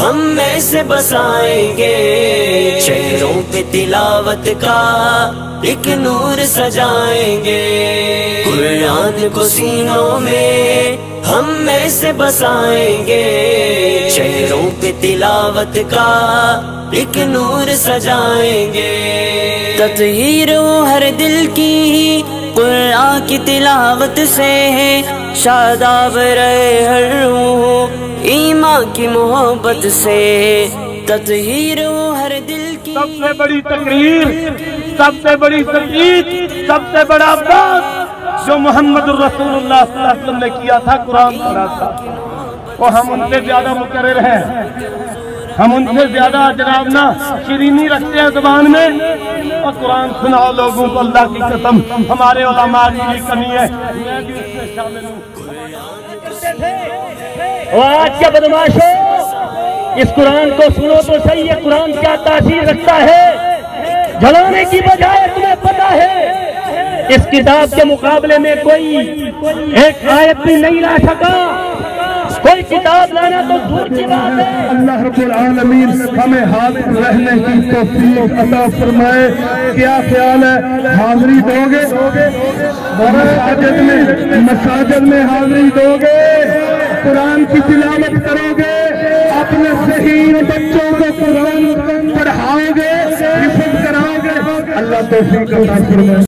ہم میں سے بسائیں گے، چہروں پہ تلاوت کا ایک نور سجائیں گے، قرآن کو سینوں میں ہم میں سے بسائیں گے، چہروں پہ تلاوت کا ایک نور سجائیں گے، تطہیر ہو ہر دل کی قرآن کی تلاوت سے ہے، شاداب رہے ہر روح ایمان کی محبت سے، تطہیر ہو ہر دل کی۔ سب سے بڑی تقریر، سب سے بڑی تقریر، سب سے بڑا بات جو محمد الرسول اللہ صلی اللہ علیہ وسلم نے کیا تھا، قرآن پڑھا تھا، وہ ہم ان سے زیادہ مقرر ہیں، ہم ان سے زیادہ جناب نا شیرینی رکھتے ہیں زبان میں، اور قرآن سناؤ لوگوں کو، اللہ کی قسم ہمارے علماء کی بھی کمی ہے، میں بھی اس میں شامل ہوں۔ آج کیا بدماشو، اس قرآن کو سنو تو صحیح، یہ قرآن کیا تاثیر رکھتا ہے، جلانے کی بجائے تمہیں پتا ہے اس کتاب کے مقابلے میں کوئی ایک آیت بھی نہیں لا سکا، کوئی کتاب لانا تو دور کی بات ہے۔ اللہ رب العالمین ہمیں حاضر رہنے کی توفیق عطا فرمائے۔ کیا خیال ہے، حاضری دو گے؟ مساجد میں حاضری دو گے؟ قرآن کی تلاوت کرو گے؟ اپنے صحیح بچوں کو قرآن پڑھاؤ گے، حفظ کراؤ گے؟ اللہ توفیق عطا فرمائے۔